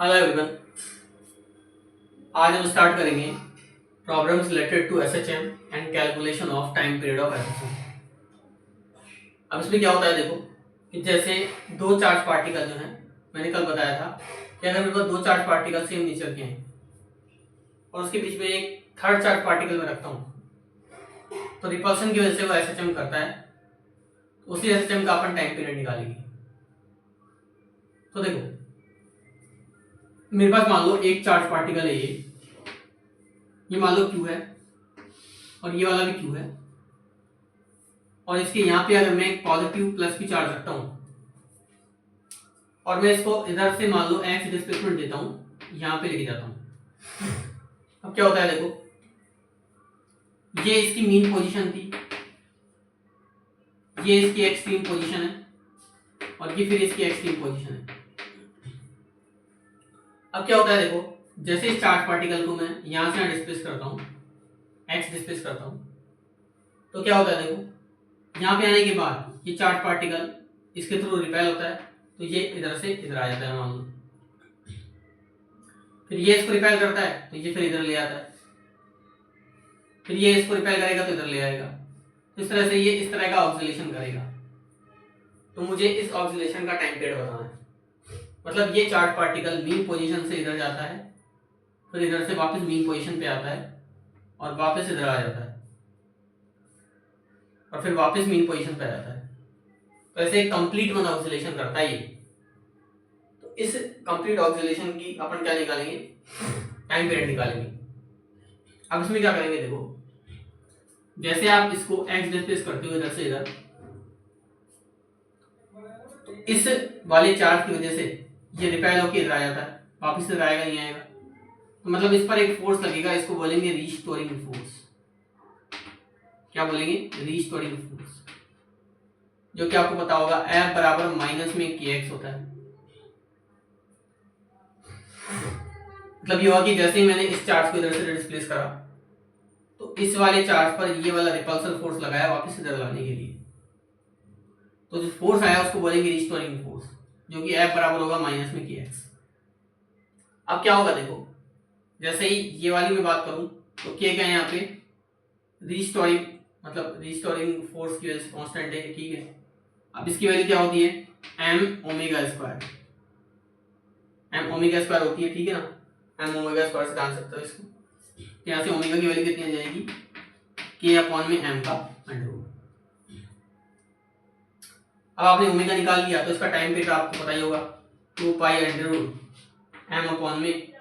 Hello everyone, आज हम start करेंगे problems related to SHM and calculation of time period of SHM. अब इसमें क्या होता है, देखो कि जैसे दो चार्ज पार्टिकल जो हैं, मैंने कल बताया था कि अगर मेरे पास दो चार्ज पार्टिकल सेम नेचर के हैं और उसके बीच में एक थर्ड चार्ज पार्टिकल में रखता हूँ तो रिपल्सन की वजह से वो एसएचएम करता है, तो उसी एसएचएम का अपन टाइम पीरियड निकालेंगे। तो देखो मेरे पास मान लो एक चार्ज पार्टिकल है, ये मान लो क्यू है और ये वाला भी क्यू है, और इसके यहाँ पे अगर मैं एक पॉजिटिव प्लस की चार्ज रखता हूँ और मैं इसको इधर से मान लो एक्स डिस्प्लेसमेंट देता हूँ, यहाँ पे लेके जाता हूँ। अब क्या होता है, देखो ये इसकी मीन पोजीशन थी, ये इसकी एक्सट्रीम पोजीशन है और ये फिर इसकी एक्सट्रीम पोजीशन है। अब क्या होता है, देखो जैसे इस चार्ज पार्टिकल को मैं यहाँ से डिस्प्लेस करता हूँ, एक्स डिस्प्लेस करता हूँ, तो क्या होता है, देखो यहाँ पे आने के बाद ये चार्ज पार्टिकल इसके थ्रू रिपेल होता है, तो ये इधर से इधर आ जाता है मान लो, फिर ये इसको रिपेल करता है तो ये फिर इधर ले आता है, फिर ये इसको रिपेल करेगा तो इधर ले आएगा। तो इस तरह से ये इस तरह का ऑक्सीलेशन करेगा। तो मुझे इस ऑक्सीलेशन का टाइम पीरियड बताना है। मतलब ये चार्ज पार्टिकल मीन पोजीशन से इधर जाता है, फिर इधर से वापस मीन पोजीशन पे आता है और वापस इधर आ जाता है और फिर वापस मीन पोजीशन पे आ जाता है। तो ऐसे एक कंप्लीट वन ऑक्सीलेशन करता है ये। तो इस कंप्लीट ऑक्सीलेशन की अपन क्या निकालेंगे, टाइम पीरियड निकालेंगे। अब इसमें क्या करेंगे, देखो जैसे आप इसको एक्स डिस्प्लेस करते हो इधर से इधर, तो इस वाले चार्ज की वजह से ये रिपेल होकर इधर आ जाता है, वापस इधर आएगा नहीं आएगा, तो मतलब इस पर एक फोर्स लगेगा, इसको बोलेंगे रीस्टोरिंग फोर्स। क्या बोलेंगे, रीस्टोरिंग फोर्स, जो कि आपको पता होगा F बराबर माइनस में kx होता है। मतलब ये हुआ कि जैसे ही मैंने इस चार्ज को इधर से डिस्प्लेस करा तो इस वाले चार्ज पर ये वाला रिपल्सन फोर्स लगाया वापस इधर लाने के लिए, तो जो फोर्स आया उसको बोलेंगे रीस्टोरिंग फोर्स, जो कि F बराबर होगा माइनस में kx। अब क्या होगा, देखो जैसे ही ये वाली में बात करूं तो k क्या है यहाँ पे, रीस्टोरिंग, मतलब रीस्टोरिंग फोर्स की वजह से कांस्टेंट है, ठीक है। अब इसकी वैल्यू क्या होती है, m omega square, m omega square होती है, ठीक है ना। m ओमेगा स्क्वायर से जान सकते हो इसको, तो यहाँ से ओमेगा की वैल्यू कितनी आ जाएगी, k अपॉन में m का अंडर रूट। अब आपने ओमेगा निकाल लिया तो इसका टाइम पीरियड आपको पता ही होगा, 2 pi under root m upon में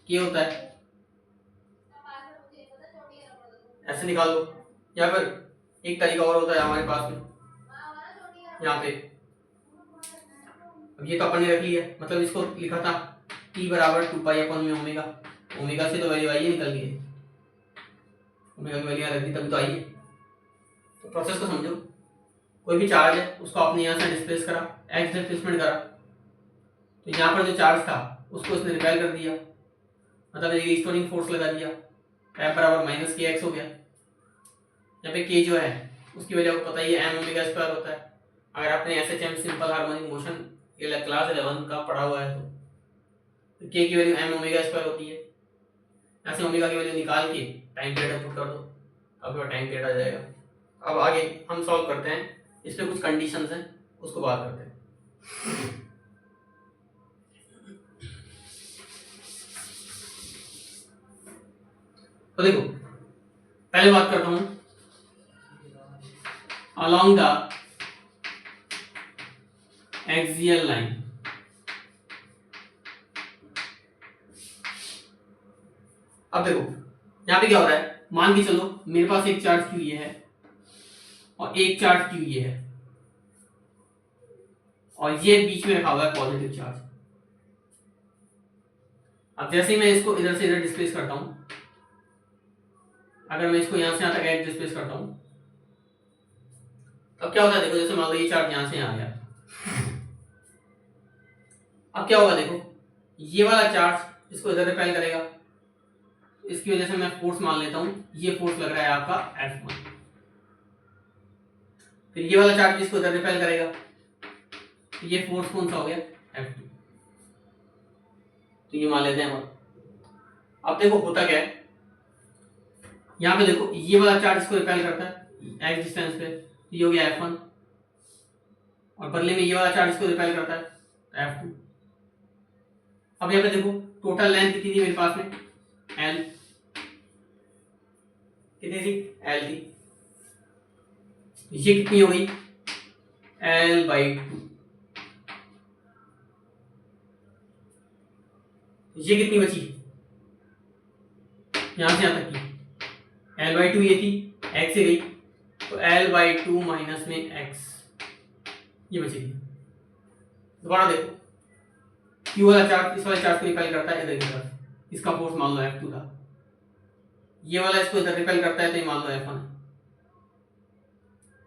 k होता है, ऐसे निकाल दो। या फिर एक तरीका और होता है हमारे पास में, यहाँ पे अब ये तो अपन ने रख लिया, मतलब इसको लिखा था t बराबर 2 पाई अपॉन में ओमेगा, ओमेगा से तो वैल्यू आई है, निकल गई, ओमेगा की वैल्यू रख दी तभी तो आई है। तो प्रोसेस को समझो, कोई भी चार्ज है उसको आपने यहाँ से डिस्प्लेस करा, एक्स डिस्प्लेसमेंट करा, तो यहाँ पर जो चार्ज था उसको इसने रिपेल कर दिया, मतलब रीस्टोरिंग फोर्स लगा दिया, F बराबर माइनस के एक्स हो गया। यहाँ पे k जो है उसकी वजह आपको पता ही है, m ओमेगा स्क्वायर होता है। अगर आपने SHM simple harmonic motion class 11 का पढ़ा हुआ है तो k की वैल्यू m ओमेगा स्क्वायर होती है। ऐसे ओमेगा की वैल्यू निकाल के टाइम पीरियड पुट कर दो, आपका टाइम पीरियड आ जाएगा। अब आगे हम सॉल्व करते हैं, इसमें कुछ कंडीशंस हैं उसको बात करते हैं। तो देखो पहले बात करता हूं along the axial line, अब देखो यहाँ पे क्या हो रहा है, मान के चलो मेरे पास एक चार्ज क्यू ये है और एक चार्ज क्यू ये है और ये बीच में रखा हुआ है पॉजिटिव चार्ज। अब जैसे ही मैं इसको इधर से इधर डिस्प्लेस करता हूं, अगर मैं इसको यहां से यहां तक एक्स डिस्प्लेस करता हूं अब क्या होता है, देखो जैसे मान लो ये चार्ज यहां से आ गया, अब क्या होगा, देखो ये वाला चार्ज इसको इधर रिपेल करेगा, इसकी वजह से मैं फोर्स मान लेता हूं, ये फोर्स लग रहा है आपका F1। फिर ये वाला चार्ज इसको इधर रिपेल करेगा, ये फोर्स कौन सा हो गया, F2। तो ये मान लेते हैं हम। अब देखो होता क्या है, यहाँ पे देखो ये वाला चार्ज इसको रिपेल करता है x डिस्टेंस पे, ये हो गया F1, और बदले में ये वाला चार्ज इसको रिपेल करता है F2। अब यहाँ पे देखो टोटल लेंथ कितनी थी मेरे पास में, L, कितनी थी, L थी, ये कितनी हो गई, L/2, ये कितनी बची, यहां से यहां तक की L/2 ये थी, x से गई तो L/2 माइनस में x ये बचेगी। दोबारा देखो Q वाला चार्ज इस वाले चार्ज को रिपेल करता है इधर की तरफ, इसका फोर्स मान लो F2 था, ये वाला इसको इधर रिपेल करता है तो ये मान लो F1।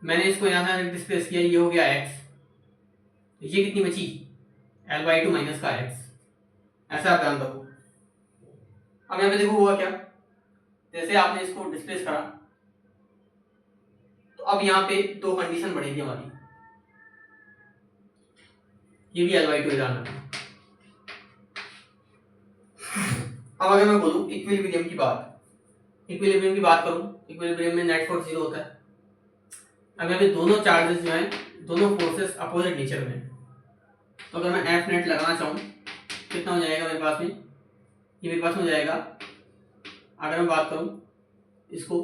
मैंने इसको यहां से डिस्प्लेस किया, ये हो गया x, तो ये कितनी बची, L/2 माइनस का x, ऐसा आप ध्यान रखो। अब यहाँ पे देखो हुआ क्या, जैसे आपने इसको डिस्प्लेस करा तो अब यहाँ पे दो कंडीशन बढ़ेगी हमारी, ये भी L/2 ध्यान रखना। अब अगर मैं बोलूं इक्विलिब्रियम की बात करूं, इक्विलिब्रियम में नेट फोर्स 0 होता है। अब यहाँ पे दोनों चार्जेस जो हैं, दोनों फोर्सेस अपोजिट नेचर में, तो अगर मैं F नेट लगाना चाहूँ कितना हो जाएगा मेरे पास में, ये मेरे पास में हो जाएगा, अगर मैं बात करूं इसको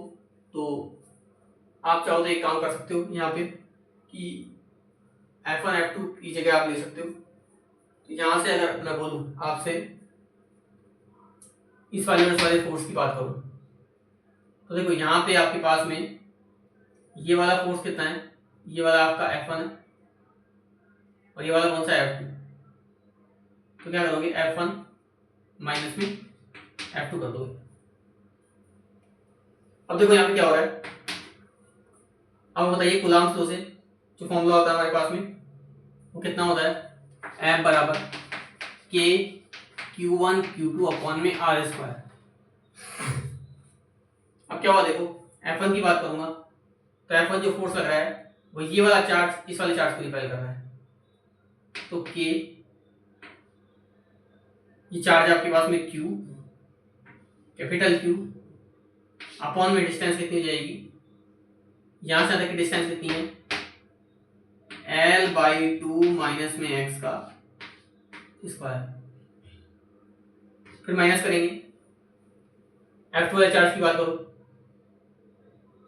तो आप चाहो तो एक काम कर सकते हो यहाँ पे कि F1 F2 की जगह आप ले सकते हो। तो यहाँ से अगर मैं बोलूं आपसे इस वाले और इस वाले फोर्स की बात करूं तो देखो यहाँ पे आपके पास में ये वाला फोर्स कितना है, ये वाला आपका F1 है और ये वाला कौन सा F2, तो क्या करोगे F1 माइनस में F2 कर दोगे। अब देखो यहाँ पे क्या हो रहा है, अब बताइए कूलाम्स लॉ से जो फॉर्मूला होता है हमारे पास में वो कितना होता है, F बराबर K Q1 Q2 अपॉन में R स्क्वायर। अब क्या हुआ देखो, F1 की बात करूंगा तो F1 जो फोर्स लग रहा है वो ये वाला चार्ज इस वाले चार्ज को रिपेल कर रहा है, तो K, ये चार्ज आपके पास में Q, कैपिटल Q, अपॉन में डिस्टेंस कितनी हो जाएगी, यहां से तक की डिस्टेंस कितनी है, L/2 माइनस में x का स्क्वायर। फिर माइनस करेंगे, F2 वाले चार्ज की बात करो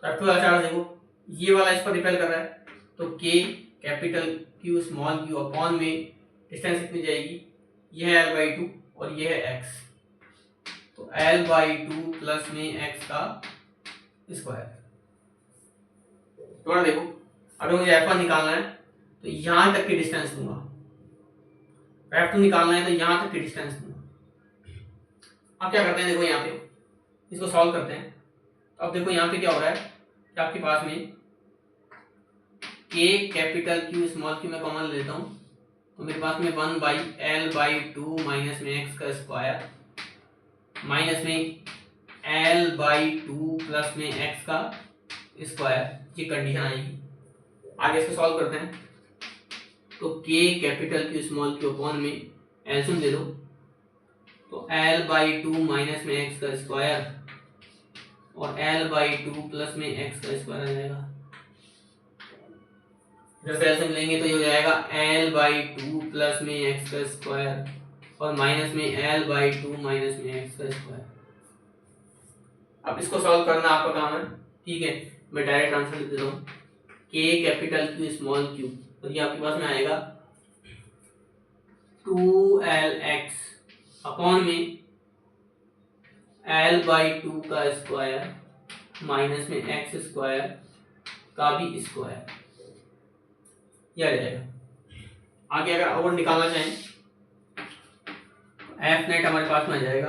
तो F2 वाला चार्ज देखो ये वाला इस पर रिपेल कर रहा है, तो K capital Q small q upon में डिस्टेंस कितनी जाएगी, यह है L/2 और यह है x, तो L/2 प्लस में x का स्क्वायर। थोड़ा देखो अगर मुझे F1 निकालना है तो यहां तक की डिस्टेंस लूंगा, F2 निकालना है तो यहां तक की डिस्टेंस लूंगा। अब क्या करते हैं, देखो यहाँ पे इसको सॉल्व करते हैं। तो अब देखो यहाँ पे क्या हो रहा है कि आपके पास में K capital Q small q मैं कॉमन लेता हूँ तो मेरे पास में 1/L/2 माइनस में x का स्क्वायर माइनस में L/2 प्लस में x का स्क्वायर, ये कंडीशन आएगी। आगे इसको सॉल्व करते हैं तो K capital Q small q upon में एलसीएम ले लो तो L/2 माइनस में x का स्क्वायर और L/2 प्लस में x का स्क्वायर आ जाएगा। जब एलसीएम लेंगे तो ये हो जाएगा L/2 प्लस में x का स्क्वायर और माइनस में L/2 माइनस में x का स्क्वायर। अब इसको सॉल्व करना आपका काम है, ठीक है, मैं डायरेक्ट आंसर लिख देता हूँ K capital Q small q, तो ये आपके पास में आएगा 2Lx अपॉन में L/2 का स्क्वायर माइनस में x स्क्वायर का भी स्क्वायर, यह आ जाएगा। आगे अगर और निकालना चाहें F नेट हमारे पास में आ जाएगा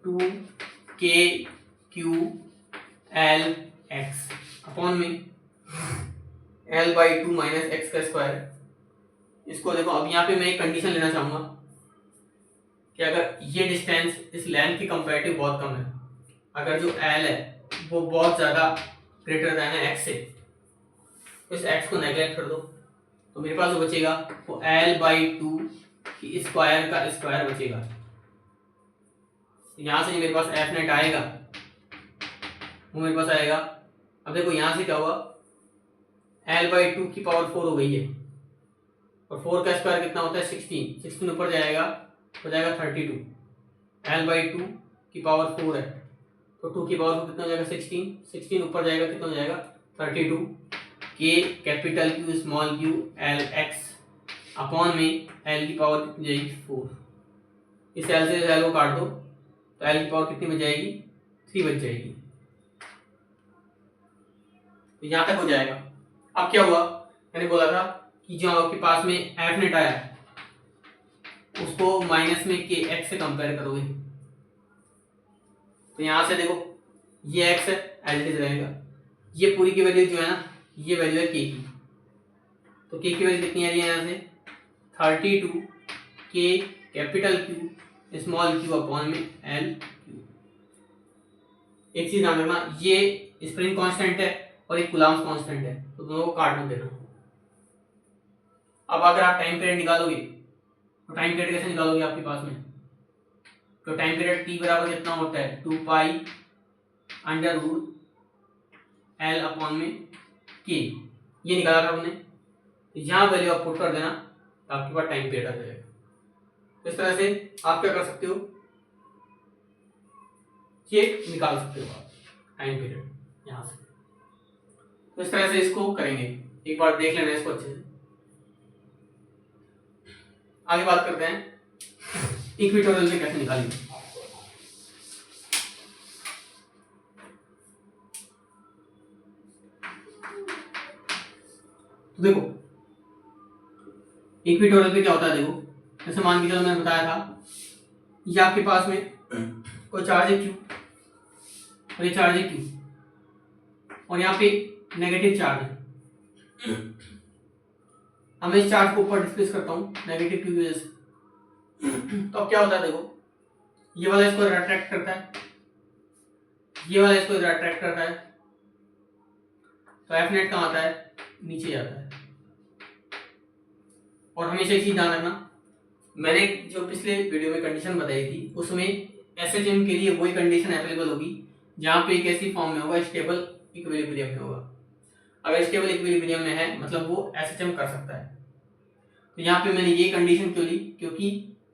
2KQLX अपॉन में L/2 माइनस x का स्क्वायर। इसको देखो अब यहाँ पे मैं एक कंडीशन लेना चाहूंगा कि अगर ये डिस्टेंस इस लेंथ के कंपैरेटिव बहुत कम है, अगर जो L है वो बहुत ज़्यादा ग्रेटर देन है x से, तो इस x को नेगलेक्ट कर दो तो मेरे पास जो बचेगा वो L/2 कि स्क्वायर का स्क्वायर बचेगा। यहां से मेरे पास एफ नेट आएगा, वो मेरे पास आएगा। अब देखो यहां से क्या हुआ, L/2 की पावर 4 हो गई है, और 4 का स्क्वायर कितना होता है 16, 16 ऊपर जाएगा हो जाएगा 32। L/2 की पावर 4 है, तो 2 की पावर 4 कितना हो जाएगा 16, 16 ऊपर जाएगा कितना हो जाएगा 32। के capital Q small Q L x upon में एल की पावर कितनी जाएगी 4। इस एल से एल को काट दो तो एल की पावर कितनी बच जाएगी 3 बच जाएगी। तो यहां तक हो जाएगा। अब क्या हुआ, मैंने बोला था कि जो आपके पास में एफ नेट आया उसको माइनस में के एक्स से कंपेयर करोगे। तो यहां से देखो ये एक्स है, एज इट इज रहेगा। ये पूरी की वैल्यू जो है ना, ये वैल्यू है के की। तो के की वैल्यू कितनी आ रही है यहाँ से 32 के capital Q small Q upon में एल क्यू। एक चीज ध्यान रखना, ये स्प्रिंग कांस्टेंट है और एक कूलम्ब कांस्टेंट है, तो दोनों को काट मत देना। अब अगर आप टाइम पीरियड निकालोगे तो टाइम पीरियड कैसे निकालोगे आपके पास में, तो टाइम पीरियड टी बराबर कितना होता है 2 pi under root L upon में के, ये निकाला था हमने। तो यहाँ वैल्यू आप पुट कर देना तो आपके पास टाइम पीरियड आ जाएगा। इस तरह से आप क्या कर सकते हो, ये निकाल सकते हो आप टाइम पीरियड यहाँ से। तो इस तरह से इसको करेंगे, एक बार देख लेना इसको अच्छे से। आगे बात करते हैं इक्वेटोरियल में कैसे निकालेंगे। तो देखो इक्वेटोरियल पे क्या होता है, देखो जैसे मान के चलो मैंने बताया था ये आपके पास में कोई चार्ज है क्यू और ये चार्ज है क्यू और यहाँ पे नेगेटिव चार्ज है। अब मैं इस चार्ज को ऊपर डिस्प्लेस करता हूँ नेगेटिव क्यू की वजह से। तो अब क्या होता है, देखो ये वाला इसको अट्रैक्ट करता है, ये वाला इसको अट्रैक्ट करता है, तो एफ नेट कहाँ आता है नीचे जाता है। और हमेशा एक चीज ध्यान रखना, मैंने जो पिछले वीडियो में कंडीशन बताई थी उसमें एसएचएम के लिए वही कंडीशन अवेलेबल होगी जहाँ पे एक ऐसी फॉर्म में होगा स्टेबल इक्विलिब्रियम में होगा। अगर स्टेबल इक्विलिब्रियम में है मतलब वो एसएचएम कर सकता है। तो यहाँ पे मैंने ये कंडीशन क्यों ली, क्योंकि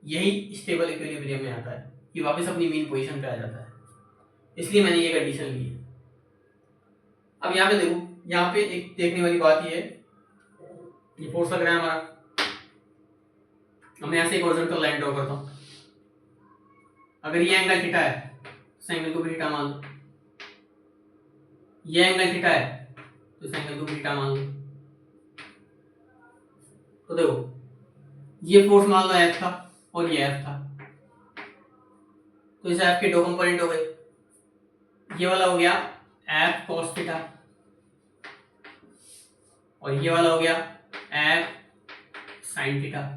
यही स्टेबल इक्विलिब्रियम में आता है, ये वापस अपनी मेन पोजीशन पे आ जाता है, इसलिए मैंने ये कंडीशन ली है। अब यहाँ पे देखो, यहाँ पे एक देखने वाली बात ये है, ये फोर्स लग रहा है हमारा। मैं यहाँ से एक हॉरिजॉन्टल लाइन ड्रॉ करता हूँ। अगर ये एंगल थीटा है तो एंगल को भी थीटा मान लो, ये एंगल थीटा है तो इस एंगल को भी थीटा मान लो। तो देखो ये फोर्स मान लो एफ था और ये एफ था, तो इस एफ के दो कंपोनेंट हो गए, ये वाला हो गया एफ कॉस थीटा और ये वाला हो गया एफ साइन थीटा।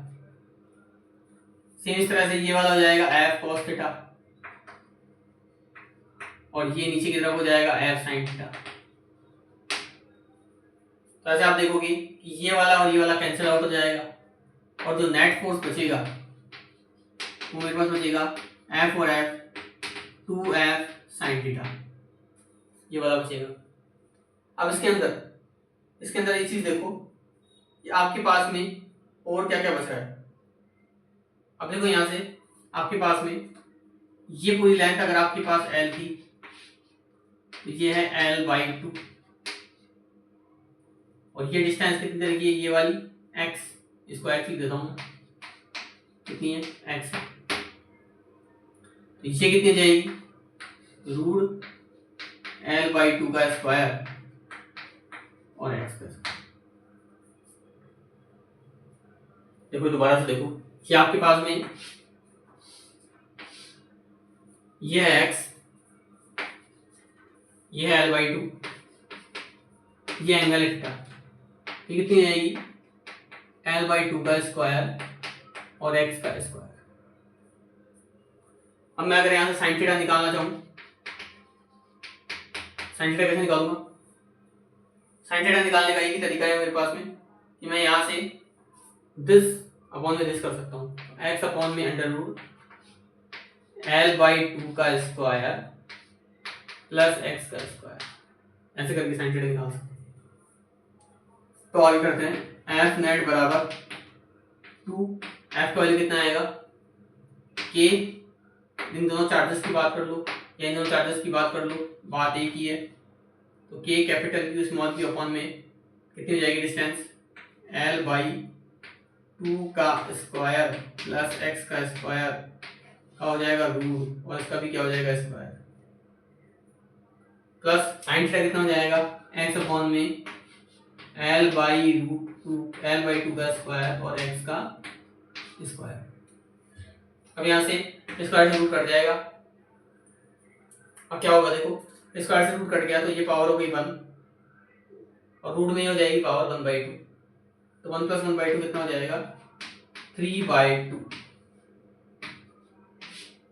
सेम इस तरह से ये वाला हो जाएगा एफ कॉस थीटा और ये नीचे की तरफ हो जाएगा एफ साइन थीटा। तो ऐसे आप देखोगे कि ये वाला और ये वाला कैंसिल आउट हो जाएगा और जो नेट फोर्स बचेगा वो मेरे पास बचेगा एफ और एफ 2f साइन थीटा, ये वाला बचेगा। अब इसके अंदर एक चीज देखो कि आपके पास में और क्या क्या बच रहा है। अब देखो यहां से आपके पास में ये पूरी लेंथ अगर आपके पास l थी तो ये है l/2 और ये डिस्टेंस कितनी तरह की है, ये वाली x, इसको x लिख देता हूं, कितनी है x। तो ये कितनी जाएगी रूट l/2 का स्क्वायर और x का स्क्वायर। देखो दोबारा से देखो कि आपके पास में ये है x, ये है l/2, ये एंगल है थीटा, ये कितनी आएगी l/2 का स्क्वायर और x का स्क्वायर। अब मैं अगर यहां से साइन थीटा निकालना चाहूं, साइन थीटा कैसे निकालूंगा, साइन थीटा निकालने का एक ही तरीका है मेरे पास में कि मैं यहां से दिस अपॉन में दिस कर सकता हूं। एक्स अपॉन में अंडर रूट L/2 का स्क्वायर प्लस एक्स का स्क्वायर, ऐसे करके साइन थीटा निकाल सकते हैं। तो आगे करते हैं, एफ नेट बराबर 2, एफ का वैल्यू कितना आएगा के, इन दोनों चार्जेस की बात कर लो या इन दोनों चार्जेस की बात कर लो, बात एक ही है। तो के capital Q small Q upon में कितनी हो जाएगी डिस्टेंस, L/2 का स्क्वायर प्लस एक्स का स्क्वायर का हो जाएगा रूट और इसका भी क्या हो जाएगा स्क्वायर, प्लस साइन थीटा कितना हो जाएगा एक्स अपॉन में L/2 का स्क्वायर और एक्स का स्क्वायर। अब यहाँ से स्क्वायर से रूट कट जाएगा। अब क्या होगा देखो, स्क्वायर से रूट कट गया तो ये पावर हो गई 1 और रूट में हो जाएगी पावर 1/2, तो 1 + 1/2 कितना हो जाएगा 3/2।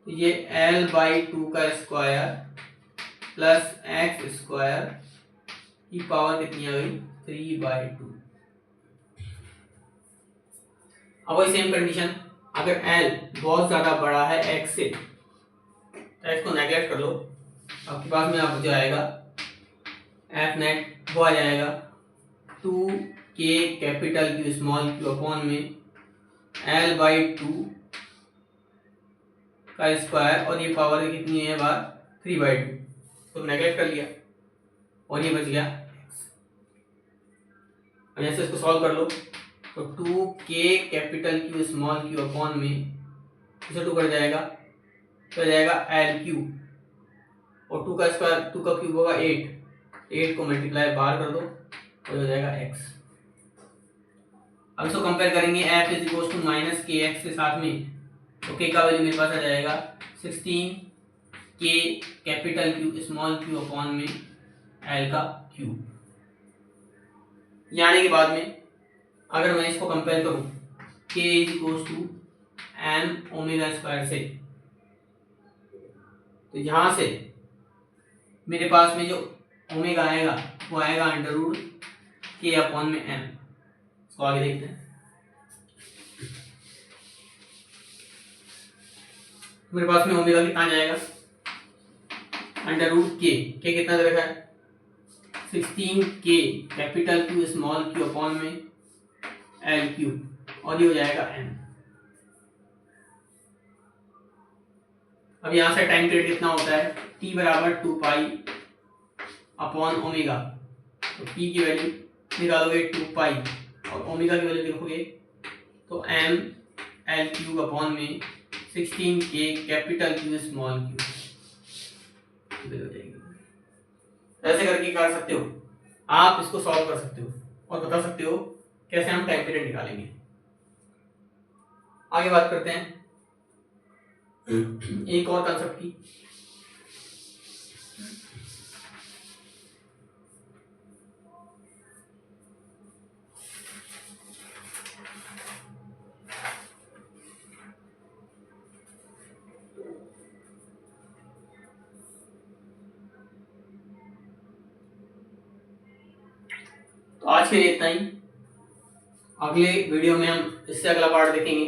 तो ये L/2 का स्क्वायर प्लस एक्स स्क्वायर की पावर कितनी आ गई 3/2। अब वही सेम कंडीशन, अगर L बहुत ज्यादा बड़ा है x से तो x को नेगलेक्ट कर लो, आपके पास में आप जो आएगा एफ नेट वो आ जाएगा 2k capital Q small Q upon में L/2 का स्क्वायर और ये पावर कितनी है बार 3/2, तो नेगलेक्ट कर लिया और ये बच गया x। अब जैसे इसको सॉल्व कर लो तो 2k capital Q small Q upon में इसे 2 कर जाएगा तो आ जाएगा L³ और 2 का स्क्वायर 2 का क्यूब होगा 8 को मल्टीप्लाई बाहर कर दो तो हो जाएगा x। अब इसको कंपेयर करेंगे f is equal to minus K X के साथ में, तो k का वैल्यू मेरे पास आ जाएगा 16k capital Q small Q upon में l का क्यूब। यानी के बाद में अगर मैं इसको कंपेयर करूं k is equal to m omega square से, तो यहां से मेरे पास में जो ओमेगा आएगा वो आएगा अंडर रूट k अपॉन में m। इसको आगे देखते हैं, मेरे पास में ओमेगा कितना जाएगा अंडर रूट k कितना दे रखा है 16k capital Q small Q upon में L³ और ये हो जाएगा m। अब यहां से टाइम पीरियड कितना होता है t बराबर 2 पाई अपॉन ओमेगा, तो t की वैल्यू निकालोगे 2 पाई और ओमेगा की वैल्यू लिखोगे तो m L³ अपॉन में 16k capital Q small Q हो जाएगी। ऐसे करके कर सकते हो आप, इसको सॉल्व कर सकते हो और बता सकते हो कैसे हम टाइम पीरियड निकालेंगे। आगे बात करते हैं एक और कंसेप्ट की। तो आज के लिए इतना ही, अगले वीडियो में हम इससे अगला पार्ट देखेंगे।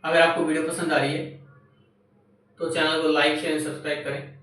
अगर आपको वीडियो पसंद आ रही है तो चैनल को लाइक शेयर सब्सक्राइब करें।